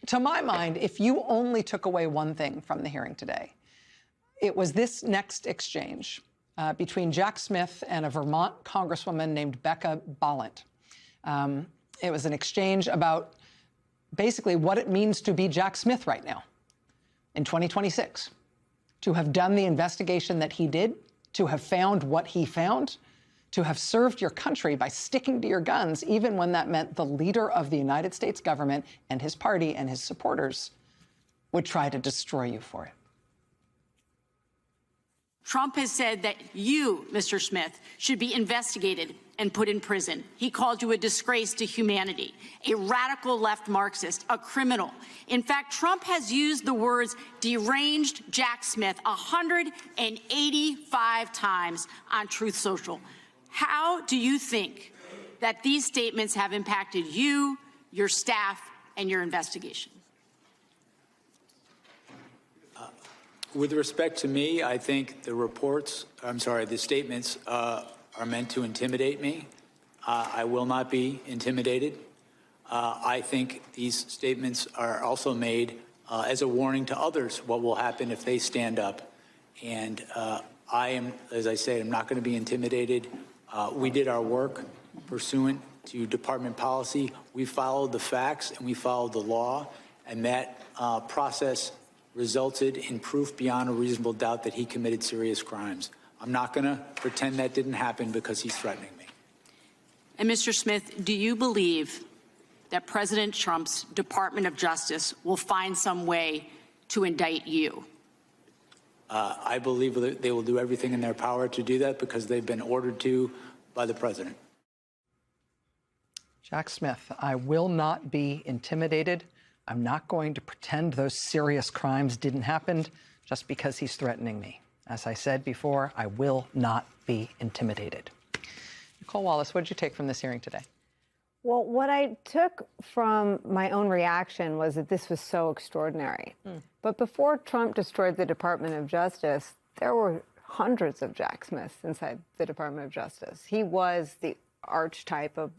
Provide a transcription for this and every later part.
to my mind, if you only took away one thing from the hearing today, it was this next exchange between Jack Smith and a Vermont congresswoman named Becca Balint. It was an exchange about basically what it means to be Jack Smith right now in 2026, to have done the investigation that he did, to have found what he found, to have served your country by sticking to your guns, even when that meant the leader of the United States government and his party and his supporters would try to destroy you for it. Trump has said that you, Mr. Smith, should be investigated and put in prison. He called you a disgrace to humanity, a radical left Marxist, a criminal. In fact, Trump has used the words deranged Jack Smith 185 times on Truth Social. How do you think that these statements have impacted you, your staff, and your investigation? With respect to me, I think the statements are meant to intimidate me. I will not be intimidated. I think these statements are also made as a warning to others what will happen if they stand up. And I am, as I say, I'm not going to be intimidated. We did our work pursuant to department policy. We followed the facts and we followed the law, and that process resulted in proof beyond a reasonable doubt that he committed serious crimes. I'm not going to pretend that didn't happen because he's threatening me. And Mr. Smith, do you believe that President Trump's Department of Justice will find some way to indict you? I believe that they will do everything in their power to do that because they've been ordered to by the president. Jack Smith, I will not be intimidated. I'm not going to pretend those serious crimes didn't happen just because he's threatening me. As I said before, I will not be intimidated. Nicolle Wallace, what did you take from this hearing today? Well, what I took from my own reaction was that this was so extraordinary. But before Trump destroyed the Department of Justice, there were hundreds of Jack Smiths inside the Department of Justice. He was the archetype of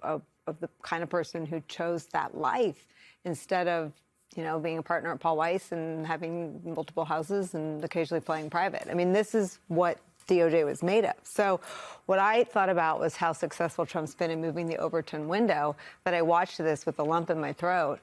the kind of person who chose that life instead of, you know, being a partner at Paul Weiss and having multiple houses and occasionally playing private. I mean, this is what DOJ was made of. So what I thought about was how successful Trump's been in moving the Overton window, but I watched this with a lump in my throat,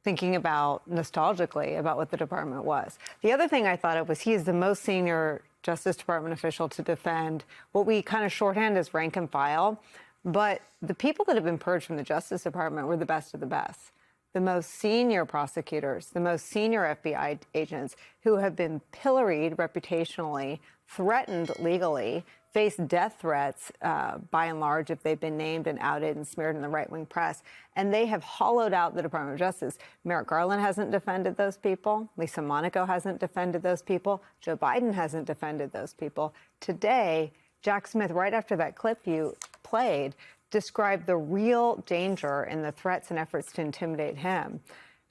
thinking about, nostalgically, about what the department was. The other thing I thought of was he is the most senior Justice Department official to defend what we kind of shorthand as rank and file, but the people that have been purged from the Justice Department were the best of the best. The most senior prosecutors, the most senior FBI agents who have been pilloried reputationally, threatened legally, face death threats, by and large, if they've been named and outed and smeared in the right-wing press. And they have hollowed out the Department of Justice. Merrick Garland hasn't defended those people. Lisa Monaco hasn't defended those people. Joe Biden hasn't defended those people. Today, Jack Smith, right after that clip you played, described the real danger in the threats and efforts to intimidate him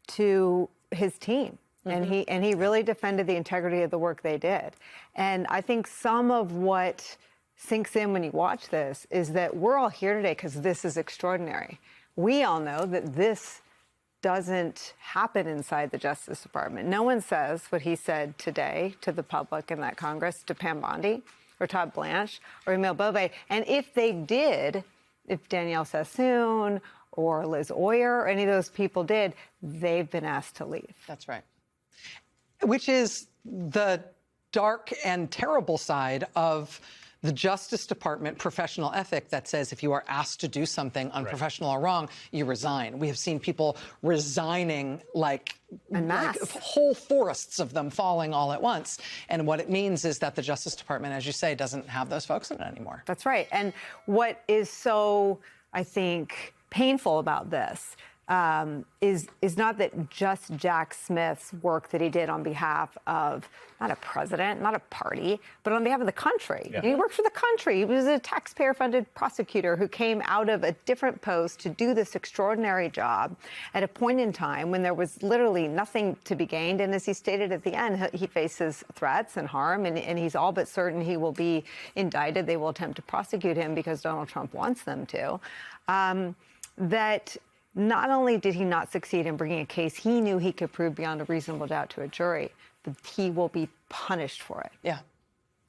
to his team. And he really defended the integrity of the work they did. And I think some of what sinks in when you watch this is that we're all here today because this is extraordinary. We all know that this doesn't happen inside the Justice Department. No one says what he said today to the public in that Congress, to Pam Bondi or Todd Blanche or Emil Bove. And if they did, if Danielle Sassoon or Liz Oyer or any of those people did, they've been asked to leave. That's right. Which is the dark and terrible side of the Justice Department professional ethic that says if you are asked to do something unprofessional or wrong, you resign. We have seen people resigning like whole forests of them falling all at once. And what it means is that the Justice Department, as you say, doesn't have those folks in it anymore. That's right. And what is so, I think, painful about this is not that just Jack Smith's work that he did on behalf of not a president, not a party, but on behalf of the country. Yeah. He worked for the country. He was a taxpayer-funded prosecutor who came out of a different post to do this extraordinary job at a point in time when there was literally nothing to be gained. And as he stated at the end, he faces threats and harm, and he's all but certain he will be indicted. They will attempt to prosecute him because Donald Trump wants them to. That not only did he not succeed in bringing a case he knew he could prove beyond a reasonable doubt to a jury, but he will be punished for it. Yeah.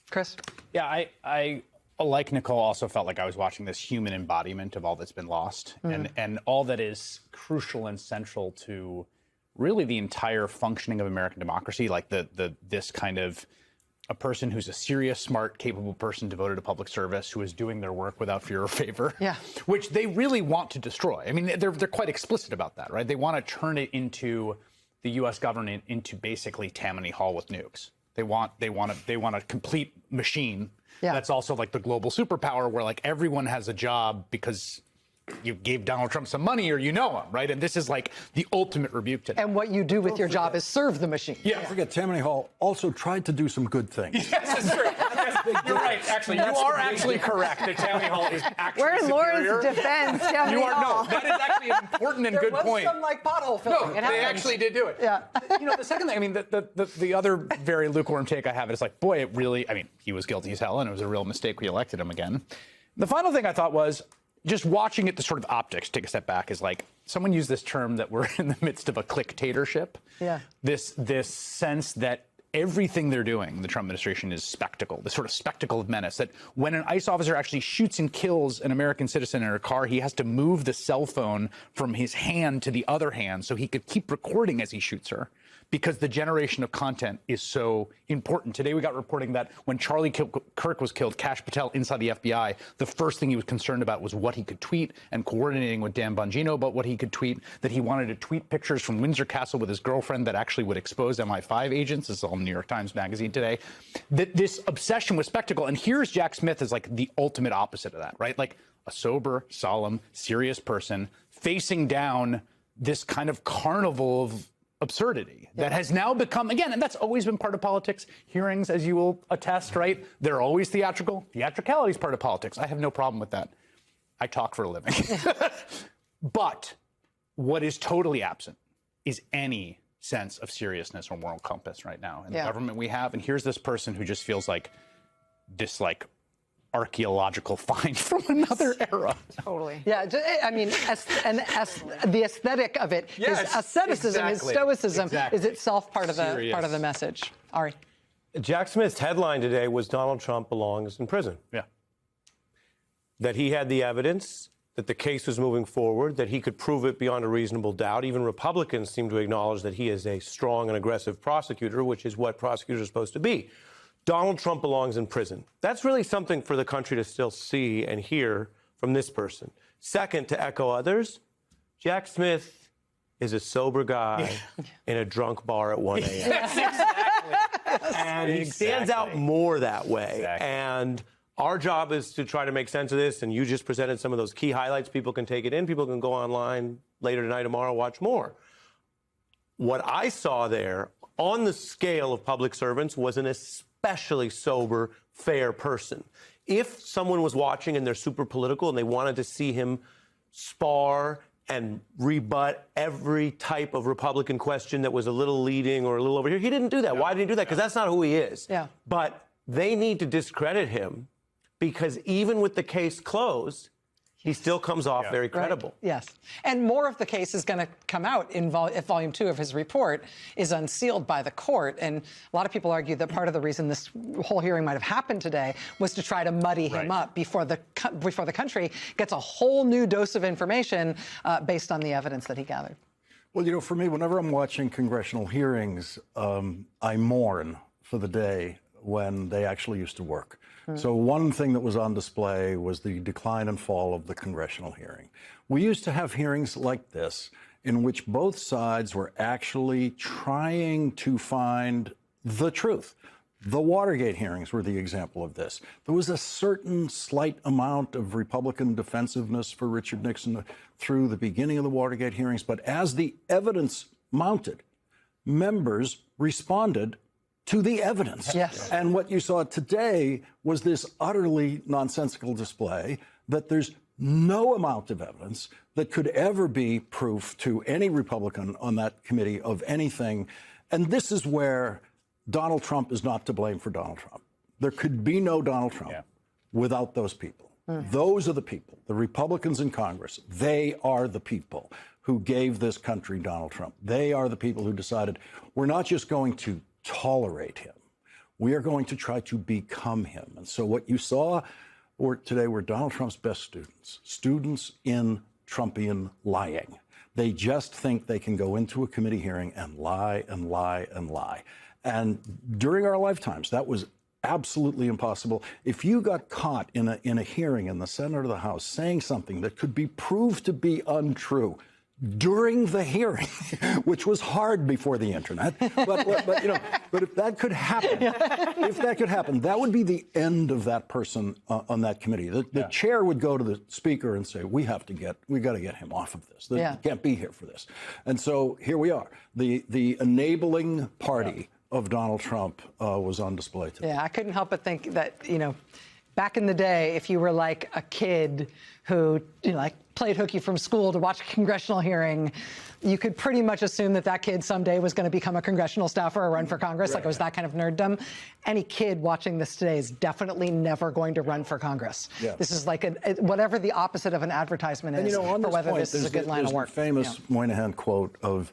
Chris? Yeah, I like Nicolle, also felt like I was watching this human embodiment of all that's been lost and all that is crucial and central to really the entire functioning of American democracy, like this kind of a person who's a serious, smart, capable person devoted to public service who is doing their work without fear or favor, which they really want to destroy. I mean, they're quite explicit about that, right? They want to turn it into the U.S. government into basically Tammany Hall with nukes. They want a complete machine that's also like the global superpower where like everyone has a job because you gave Donald Trump some money or you know him, right? And this is like the ultimate rebuke today. And what you do with your job is serve the machine. Yeah. Don't forget, Tammany Hall also tried to do some good things. Yes, that's true. You're right, actually. You are actually correct that Tammany Hall is actually We're in superior. Laura's defense, Tammany You are, Hall. no, that is actually an important and good point. There was some like pothole filling. No, they actually did do it. Yeah. You know, the second thing, I mean, the other very lukewarm take I have is like, boy, it really, I mean, he was guilty as hell and it was a real mistake we elected him again. The final thing I thought was, just watching it, the sort of optics, take a step back, is like someone used this term that we're in the midst of a clicktatorship. Yeah. This sense that everything they're doing, the Trump administration, is spectacle, the sort of spectacle of menace, that when an ICE officer actually shoots and kills an American citizen in a car, he has to move the cell phone from his hand to the other hand so he could keep recording as he shoots her, because the generation of content is so important. Today we got reporting that when Charlie Kirk was killed, Kash Patel inside the FBI, the first thing he was concerned about was what he could tweet, and coordinating with Dan Bongino about what he could tweet, that he wanted to tweet pictures from Windsor Castle with his girlfriend that actually would expose MI5 agents. This is all New York Times Magazine today. This obsession with spectacle. And here's Jack Smith as like the ultimate opposite of that, right? Like a sober, solemn, serious person facing down this kind of carnival of absurdity that has now become, again, and that's always been part of politics. Hearings, as you will attest, right? They're always theatrical. Theatricality is part of politics. I have no problem with that. I talk for a living. But what is totally absent is any sense of seriousness or moral compass right now in the government we have. And here's this person who just feels like this, like, archaeological find from another era. Totally. Yeah, I mean, the aesthetic of it, his asceticism, his stoicism, is itself part of the message. Ari. Jack Smith's headline today was Donald Trump belongs in prison. Yeah. That he had the evidence, that the case was moving forward, that he could prove it beyond a reasonable doubt. Even Republicans seem to acknowledge that he is a strong and aggressive prosecutor, which is what prosecutors are supposed to be. Donald Trump belongs in prison. That's really something for the country to still see and hear from this person. Second, to echo others, Jack Smith is a sober guy in a drunk bar at 1 a.m. Yes, exactly. And he stands out more that way. Exactly. And our job is to try to make sense of this. And you just presented some of those key highlights. People can take it in. People can go online later tonight, tomorrow, watch more. What I saw there on the scale of public servants was an especially sober, fair person. If someone was watching and they're super political and they wanted to see him spar and rebut every type of Republican question that was a little leading or a little over here, he didn't do that. Why did he do that? Because that's not who he is. Yeah. But they need to discredit him because even with the case closed, he still comes off very credible. Right. Yes. And more of the case is going to come out if Volume 2 of his report is unsealed by the court. And a lot of people argue that part of the reason this whole hearing might have happened today was to try to muddy him up before the country gets a whole new dose of information based on the evidence that he gathered. Well, you know, for me, whenever I'm watching congressional hearings, I mourn for the day when they actually used to work. So one thing that was on display was the decline and fall of the congressional hearing. We used to have hearings like this in which both sides were actually trying to find the truth. The Watergate hearings were the example of this. There was a certain slight amount of Republican defensiveness for Richard Nixon through the beginning of the Watergate hearings, but as the evidence mounted, members responded to the evidence. Yes. And what you saw today was this utterly nonsensical display that there's no amount of evidence that could ever be proof to any Republican on that committee of anything. And this is where Donald Trump is not to blame for Donald Trump. There could be no Donald Trump without those people. Those are the people, the Republicans in Congress. They are the people who gave this country Donald Trump. They are the people who decided we're not just going to tolerate him, we are going to try to become him. And so what you saw today were Donald Trump's best students in Trumpian lying. They just think they can go into a committee hearing and lie and lie and lie. And during our lifetimes, that was absolutely impossible. If you got caught in a hearing in the Senate or the House saying something that could be proved to be untrue during the hearing, which was hard before the internet, but if that could happen, that would be the end of that person on that committee. The chair would go to the speaker and say, we got to get him off of this. He can't be here for this. And so here we are. The enabling party of Donald Trump was on display today. Yeah, I couldn't help but think that, back in the day, if you were like a kid who, played hooky from school to watch a congressional hearing, you could pretty much assume that kid someday was going to become a congressional staffer or run for Congress. Like, it was that kind of nerddom. Any kid watching this today is definitely never going to run for Congress. Yeah. This is like whatever the opposite of an advertisement is for whether this is a good line of work. Famous Moynihan quote of,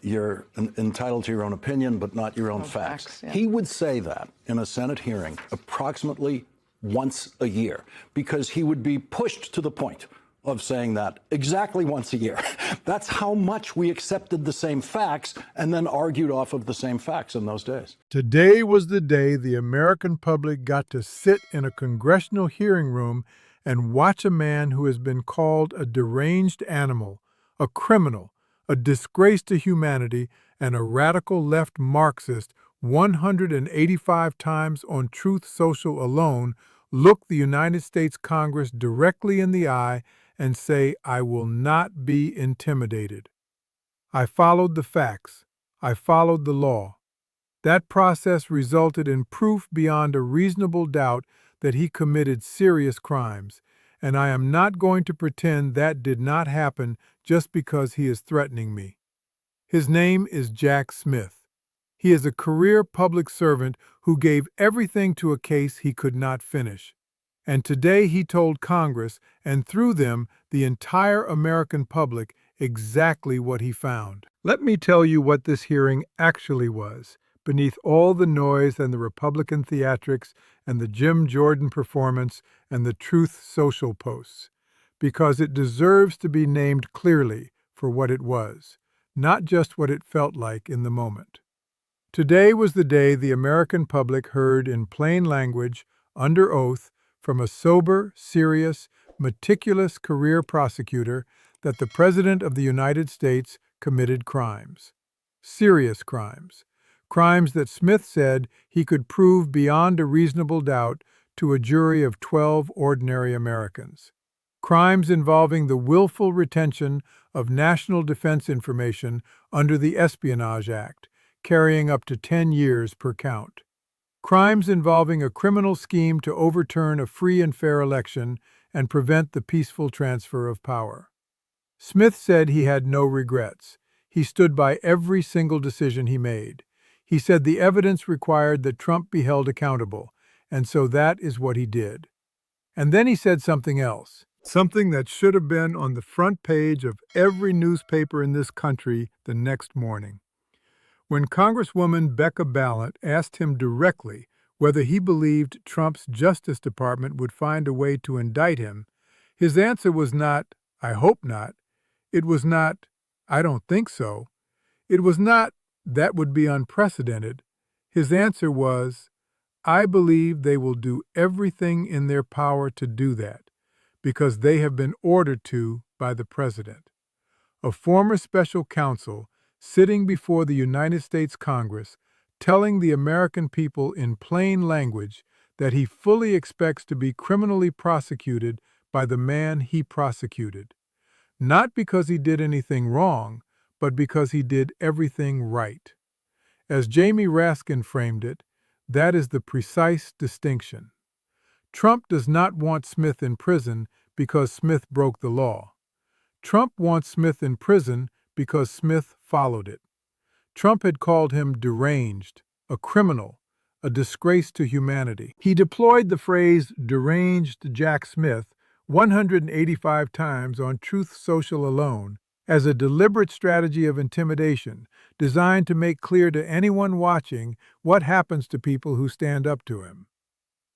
you're entitled to your own opinion, but not your own facts. Yeah. He would say that in a Senate hearing approximately once a year, because he would be pushed to the point of saying that exactly once a year. That's how much we accepted the same facts and then argued off of the same facts in those days. Today was the day the American public got to sit in a congressional hearing room and watch a man who has been called a deranged animal, a criminal, a disgrace to humanity, and a radical left Marxist 185 times on Truth Social alone look the United States Congress directly in the eye and say, I will not be intimidated. I followed the facts. I followed the law. That process resulted in proof beyond a reasonable doubt that he committed serious crimes, and I am not going to pretend that did not happen just because he is threatening me. His name is Jack Smith. He is a career public servant who gave everything to a case he could not finish. And today he told Congress, and through them, the entire American public, exactly what he found. Let me tell you what this hearing actually was, beneath all the noise and the Republican theatrics and the Jim Jordan performance and the Truth Social posts, because it deserves to be named clearly for what it was, not just what it felt like in the moment. Today was the day the American public heard in plain language, under oath, from a sober, serious, meticulous career prosecutor that the President of the United States committed crimes. Serious crimes. Crimes that Smith said he could prove beyond a reasonable doubt to a jury of 12 ordinary Americans. Crimes involving the willful retention of national defense information under the Espionage Act, carrying up to 10 years per count. Crimes involving a criminal scheme to overturn a free and fair election and prevent the peaceful transfer of power. Smith said he had no regrets. He stood by every single decision he made. He said the evidence required that Trump be held accountable, and so that is what he did. And then he said something else, something that should have been on the front page of every newspaper in this country the next morning. When Congresswoman Becca Balint asked him directly whether he believed Trump's Justice Department would find a way to indict him, his answer was not, I hope not. It was not, I don't think so. It was not, that would be unprecedented. His answer was, I believe they will do everything in their power to do that, because they have been ordered to by the President. A former special counsel sitting before the United States Congress, telling the American people in plain language that he fully expects to be criminally prosecuted by the man he prosecuted. Not because he did anything wrong, but because he did everything right. As Jamie Raskin framed it, that is the precise distinction. Trump does not want Smith in prison because Smith broke the law. Trump wants Smith in prison because Smith followed it. Trump had called him deranged, a criminal, a disgrace to humanity. He deployed the phrase deranged Jack Smith 185 times on Truth Social alone, as a deliberate strategy of intimidation designed to make clear to anyone watching what happens to people who stand up to him.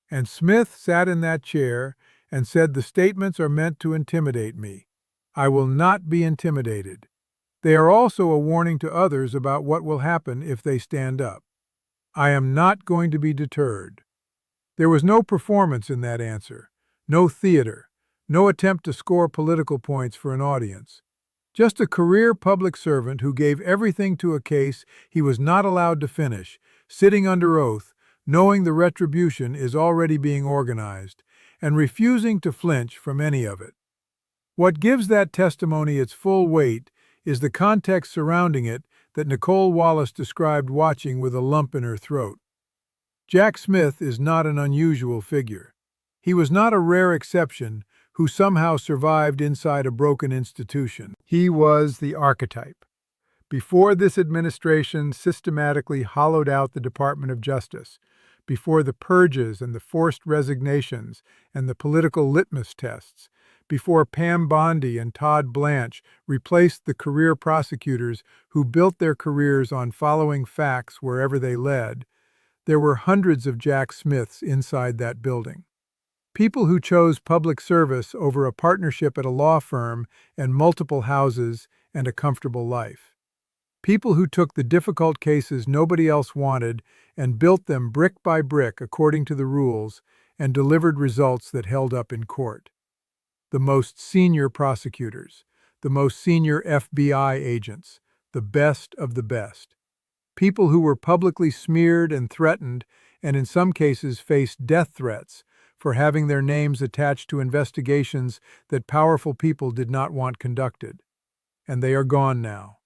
And Smith sat in that chair and said the statements are meant to intimidate me. I will not be intimidated. They are also a warning to others about what will happen if they stand up. I am not going to be deterred. There was no performance in that answer, no theater, no attempt to score political points for an audience. Just a career public servant who gave everything to a case he was not allowed to finish, sitting under oath, knowing the retribution is already being organized, and refusing to flinch from any of it. What gives that testimony its full weight is the context surrounding it that Nicolle Wallace described watching with a lump in her throat. Jack Smith is not an unusual figure. He was not a rare exception who somehow survived inside a broken institution. He was the archetype. Before this administration systematically hollowed out the Department of Justice, before the purges and the forced resignations and the political litmus tests, before Pam Bondi and Todd Blanche replaced the career prosecutors who built their careers on following facts wherever they led, there were hundreds of Jack Smiths inside that building. People who chose public service over a partnership at a law firm and multiple houses and a comfortable life. People who took the difficult cases nobody else wanted and built them brick by brick according to the rules and delivered results that held up in court. The most senior prosecutors, the most senior FBI agents, the best of the best. People who were publicly smeared and threatened and in some cases faced death threats for having their names attached to investigations that powerful people did not want conducted. And they are gone now,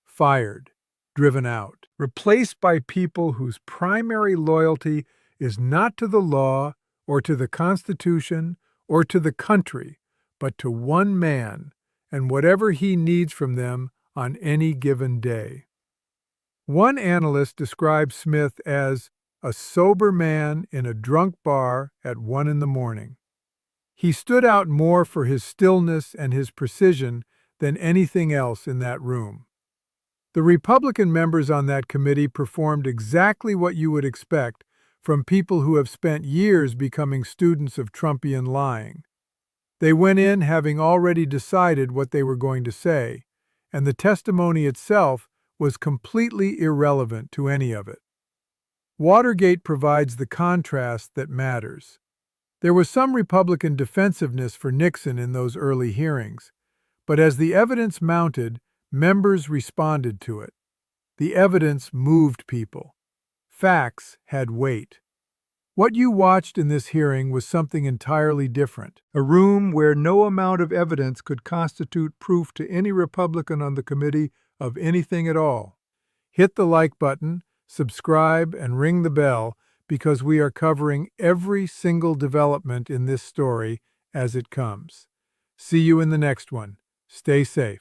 fired, driven out, replaced by people whose primary loyalty is not to the law or to the Constitution or to the country, but to one man and whatever he needs from them on any given day. One analyst described Smith as a sober man in a drunk bar at 1 a.m. He stood out more for his stillness and his precision than anything else in that room. The Republican members on that committee performed exactly what you would expect from people who have spent years becoming students of Trumpian lying. They went in having already decided what they were going to say, and the testimony itself was completely irrelevant to any of it. Watergate provides the contrast that matters. There was some Republican defensiveness for Nixon in those early hearings, but as the evidence mounted, members responded to it. The evidence moved people. Facts had weight. What you watched in this hearing was something entirely different, a room where no amount of evidence could constitute proof to any Republican on the committee of anything at all. Hit the like button, subscribe, and ring the bell because we are covering every single development in this story as it comes. See you in the next one. Stay safe.